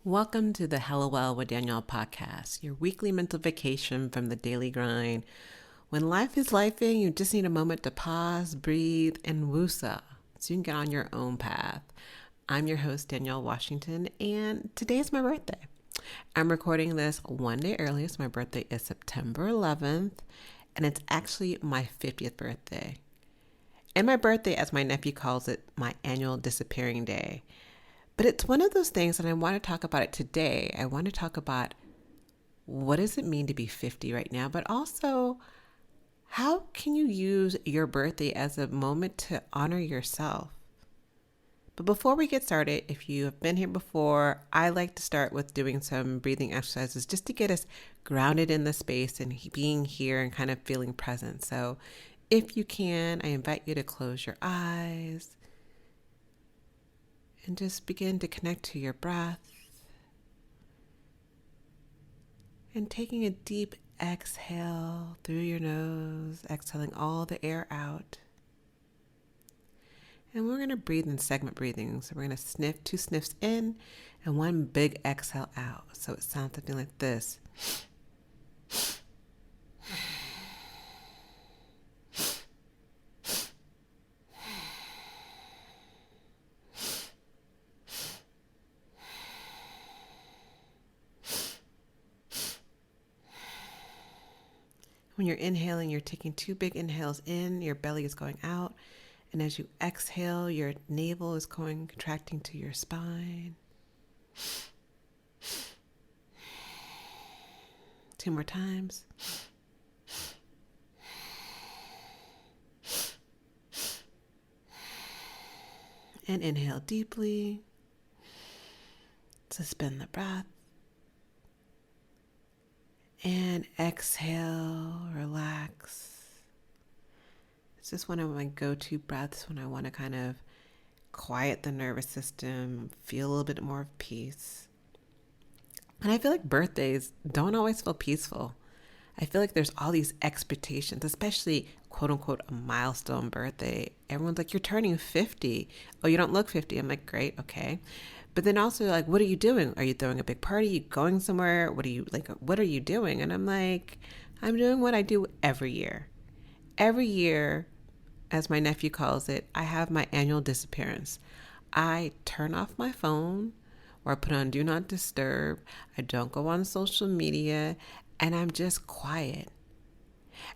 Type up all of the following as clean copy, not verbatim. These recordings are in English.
Welcome to the Hello Well with Danielle podcast, your weekly mental vacation from the daily grind. When life is lifing, you just need a moment to pause, breathe, and woosah so you can get on your own path. I'm your host, Danielle Washington, and today is my birthday. I'm recording this one day early, so my birthday is September 11th, and it's actually my 50th birthday. And my birthday, as my nephew calls it, my annual disappearing day. But it's one of those things, and I want to talk about it today. I want to talk about what does it mean to be 50 right now, but also how can you use your birthday as a moment to honor yourself? But before we get started, if you have been here before, I like to start with doing some breathing exercises just to get us grounded in the space and being here and kind of feeling present. So if you can, I invite you to close your eyes and just begin to connect to your breath. And taking a deep exhale through your nose, exhaling all the air out. And we're going to breathe in segment breathing. So we're going to sniff, 2 sniffs in and 1 big exhale out. So it sounds something like this. When you're inhaling, you're taking 2 big inhales in, your belly is going out. And as you exhale, your navel is contracting to your spine. 2 more times. And inhale deeply. Suspend the breath. And exhale, relax. It's just one of my go-to breaths when I want to kind of quiet the nervous system, feel a little bit more of peace. And I feel like birthdays don't always feel peaceful. I feel like there's all these expectations, especially quote unquote a milestone birthday. Everyone's like, you're turning 50. Oh, you don't look 50. I'm like, great, okay. But then also like, what are you doing? Are you throwing a big party? Are you going somewhere? What are you doing? And I'm like, I'm doing what I do every year. Every year, as my nephew calls it, I have my annual disappearance. I turn off my phone or I put on do not disturb. I don't go on social media and I'm just quiet.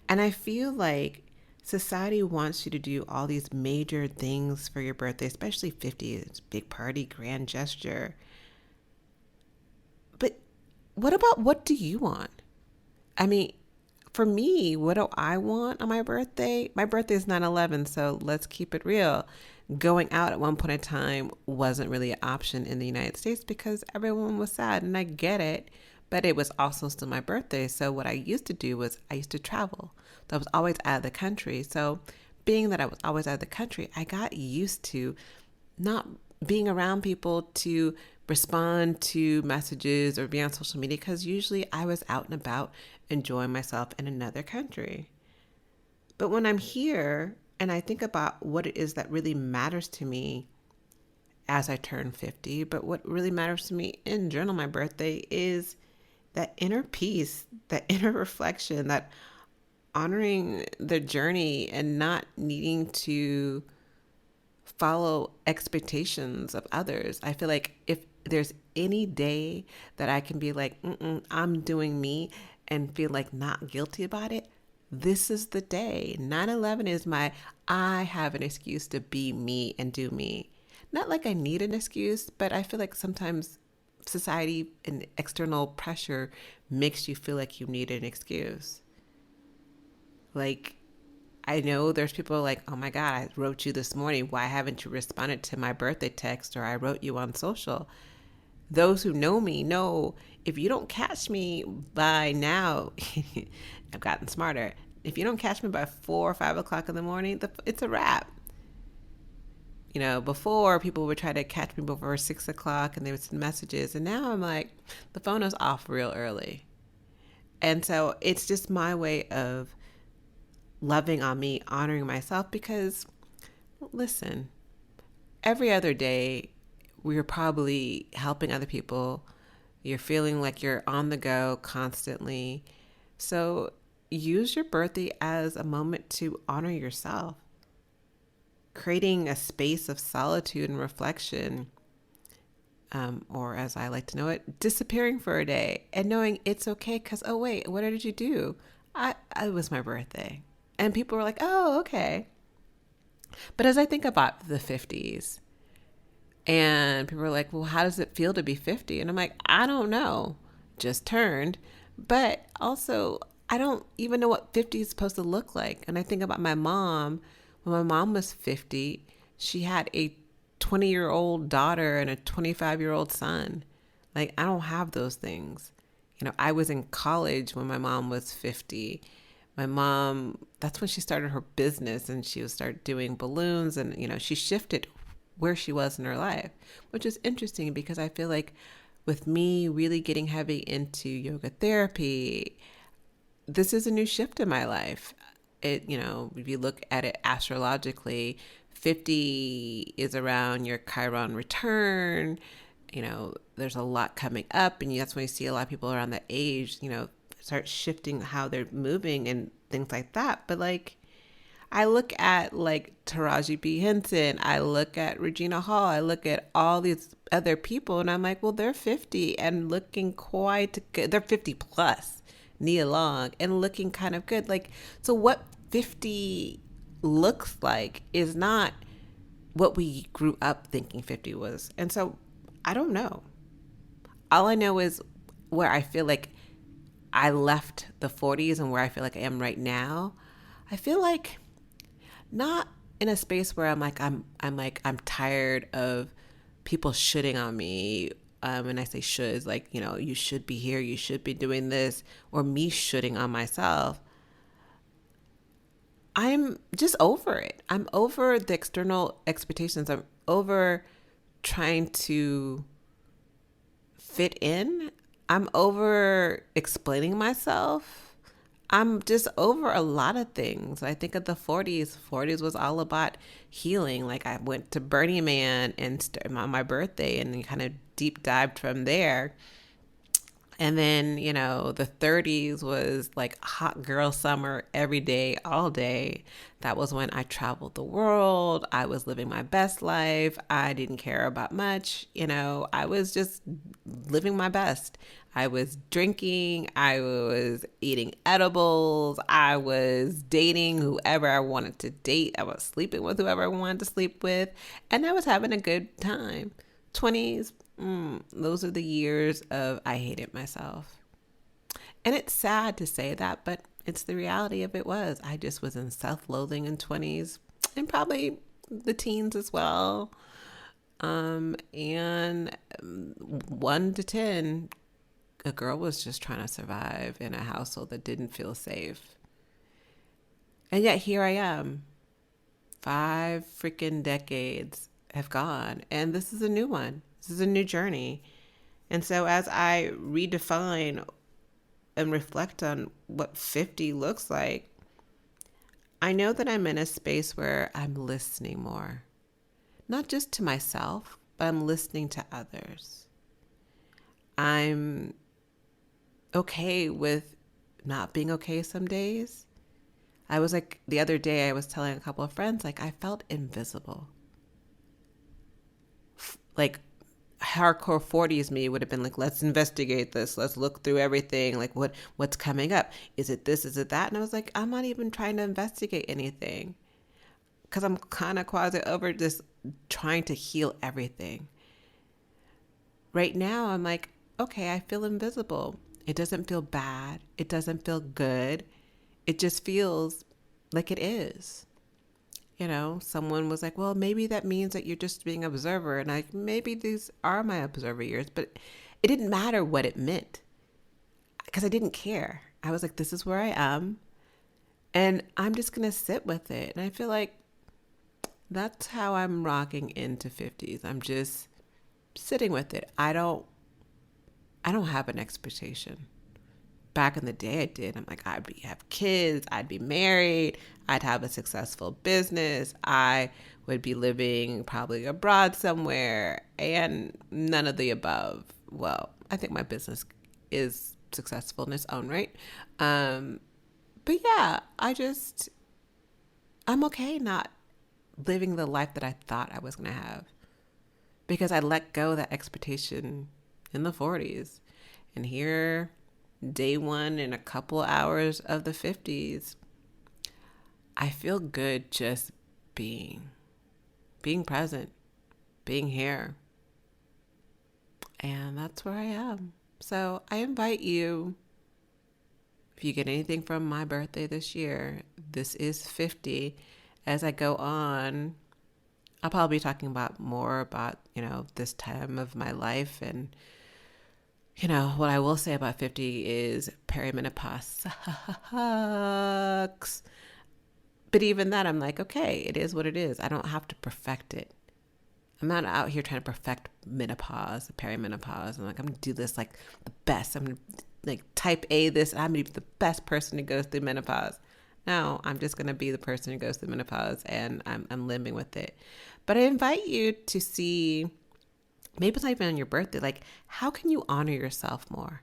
And I feel like society wants you to do all these major things for your birthday, especially 50. It's big party, grand gesture. But what do you want? I mean, for me, what do I want on my birthday? My birthday is 9/11, so let's keep it real. Going out at one point in time wasn't really an option in the United States because everyone was sad, and I get it, but it was also still my birthday. So what I used to do was I used to travel. So I was always out of the country. So being that I was always out of the country, I got used to not being around people to respond to messages or be on social media because usually I was out and about enjoying myself in another country. But when I'm here and I think about what it is that really matters to me as I turn 50, but what really matters to me in general, my birthday is that inner peace, that inner reflection, that honoring the journey and not needing to follow expectations of others. I feel like if there's any day that I can be like, I'm doing me and feel like not guilty about it, this is the day. 9/11 is I have an excuse to be me and do me. Not like I need an excuse, but I feel like sometimes society and external pressure makes you feel like you need an excuse. Like, I know there's people like, oh my God, I wrote you this morning. Why haven't you responded to my birthday text? Or I wrote you on social. Those who know me know if you don't catch me by now, I've gotten smarter. If you don't catch me by 4 or 5 o'clock in the morning, it's a wrap. You know, before people would try to catch me before 6 o'clock and they would send messages. And now I'm like, the phone is off real early. And so it's just my way of loving on me, honoring myself because, listen, every other day we're probably helping other people You're feeling like you're on the go constantly. So use your birthday as a moment to honor yourself, creating a space of solitude and reflection, or as I like to know it, disappearing for a day and knowing it's okay because, oh, wait, what did you do? It was my birthday. And people were like, oh, okay. But as I think about the 50s, and people were like, well, how does it feel to be 50? And I'm like, I don't know. Just turned. But also, I don't even know what 50 is supposed to look like. And I think about my mom. When my mom was 50, she had a 20-year-old daughter and a 25-year-old son. Like, I don't have those things. I was in college when my mom was 50. My mom, that's when she started her business and she would start doing balloons, and, she shifted where she was in her life, which is interesting because I feel like with me really getting heavy into yoga therapy, this is a new shift in my life. If you look at it astrologically, 50 is around your Chiron return. There's a lot coming up, and that's when you see a lot of people around that age, start shifting how they're moving and things like that. But like, I look at like Taraji P. Henson, I look at Regina Hall, I look at all these other people, and I'm like, well, they're 50 and looking quite good. They're 50 plus, Nia Long, and looking kind of good. Like, so what 50 looks like is not what we grew up thinking 50 was. And so I don't know. All I know is where I feel like I left the 40s and where I feel like I am right now. I feel like not in a space where I'm tired of people shitting on me. And I say shoulds, like, you should be here, you should be doing this, or me shitting on myself. I'm just over it. I'm over the external expectations. I'm over trying to fit in. I'm over explaining myself. I'm just over a lot of things. I think of the 40s. 40s was all about healing. Like, I went to Burning Man and on my birthday and kind of deep dived from there. And then, the 30s was like hot girl summer every day, all day. That was when I traveled the world. I was living my best life. I didn't care about much. I was just living my best. I was drinking. I was eating edibles. I was dating whoever I wanted to date. I was sleeping with whoever I wanted to sleep with. And I was having a good time. 20s, those are the years of I hated myself. And it's sad to say that, but it's the reality of it was. I just was in self-loathing in 20s and probably the teens as well. And 1 to 10, a girl was just trying to survive in a household that didn't feel safe. And yet here I am. 5 freaking decades have gone, and this is a new one. This is a new journey. And so as I redefine and reflect on what 50 looks like, I know that I'm in a space where I'm listening more, not just to myself, but I'm listening to others. I'm okay with not being okay some days. I was like, the other day I was telling a couple of friends, like, I felt invisible. Like, hardcore 40s me would have been like, let's investigate this, let's look through everything, like what's coming up, is it this, is it that? And I was like, I'm not even trying to investigate anything, because I'm kind of quasi over just trying to heal everything. Right now I'm like, okay, I feel invisible. It doesn't feel bad, it doesn't feel good, it just feels like it is. Someone was like, well, maybe that means that you're just being an observer. And maybe these are my observer years, but it didn't matter what it meant because I didn't care. I was like, this is where I am and I'm just going to sit with it. And I feel like that's how I'm rocking into 50s. I'm just sitting with it. I don't have an expectation. Back in the day I did. I'm like, have kids, I'd be married, I'd have a successful business, I would be living probably abroad somewhere, and none of the above. Well, I think my business is successful in its own right. Um, but yeah, I'm okay not living the life that I thought I was going to have because I let go of that expectation in the 40s. And here, day one in a couple hours of the 50s, I feel good just being present, being here. And that's where I am. So I invite you, if you get anything from my birthday this year, this is 50. As I go on, I'll probably be talking about more about, this time of my life. And, what I will say about 50 is perimenopause sucks. But even that, I'm like, okay, it is what it is. I don't have to perfect it. I'm not out here trying to perfect menopause, perimenopause. I'm like, I'm going to do this like the best. I'm going to like type A this. I'm going to be the best person who goes through menopause. No, I'm just going to be the person who goes through menopause, and I'm living with it. But I invite you to see, maybe it's not even on your birthday, like how can you honor yourself more?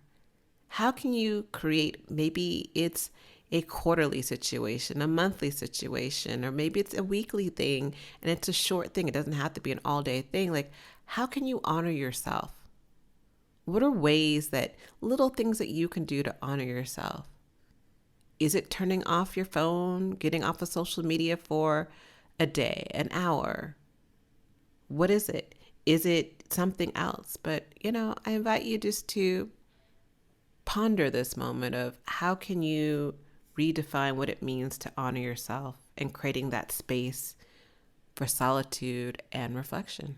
How can you create, maybe it's a quarterly situation, a monthly situation, or maybe it's a weekly thing and it's a short thing. It doesn't have to be an all day thing. Like, how can you honor yourself? What are ways that little things that you can do to honor yourself? Is it turning off your phone, getting off of social media for a day, an hour? What is it? Is it something else? But, I invite you just to ponder this moment of how can you redefine what it means to honor yourself and creating that space for solitude and reflection.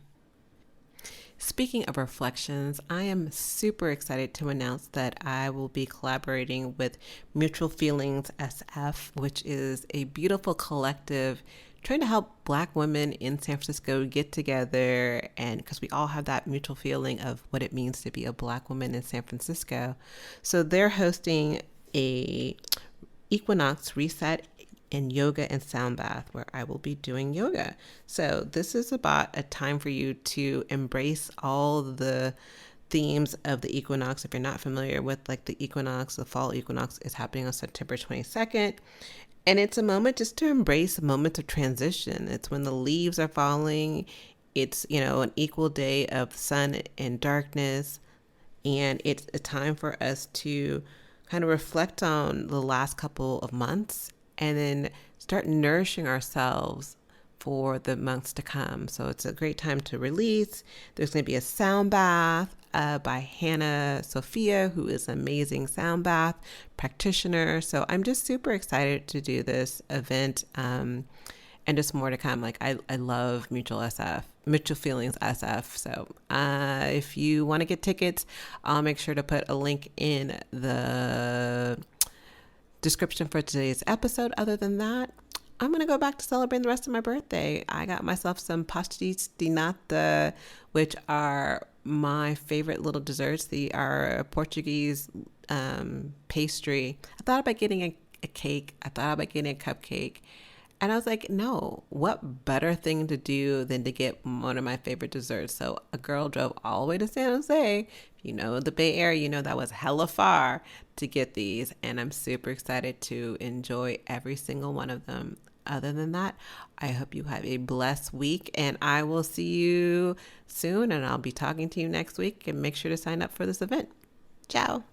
Speaking of reflections, I am super excited to announce that I will be collaborating with Mutual Feelings SF, which is a beautiful collective trying to help Black women in San Francisco get together, and because we all have that mutual feeling of what it means to be a Black woman in San Francisco. So they're hosting a equinox reset and yoga and sound bath where I will be doing yoga. So this is about a time for you to embrace all the themes of the equinox. If you're not familiar with like the equinox, the fall equinox is happening on September 22nd. And it's a moment just to embrace moments of transition. It's when the leaves are falling. It's, an equal day of sun and darkness. And it's a time for us to kind of reflect on the last couple of months and then start nourishing ourselves for the months to come. So it's a great time to release. There's going to be a sound bath by Hannah Sophia, who is an amazing sound bath practitioner. So I'm just super excited to do this event. And just more to come. Like I love Mutual Feelings SF. So if you want to get tickets, I'll make sure to put a link in the description for today's episode. Other than that, I'm going to go back to celebrating the rest of my birthday. I got myself some pastéis de nata, which are my favorite little desserts. They are a Portuguese pastry. I thought about getting a cake. I thought about getting a cupcake. And I was like, no, what better thing to do than to get one of my favorite desserts? So a girl drove all the way to San Jose. If you know the Bay Area, that was hella far to get these. And I'm super excited to enjoy every single one of them. Other than that, I hope you have a blessed week, and I will see you soon. And I'll be talking to you next week, and make sure to sign up for this event. Ciao.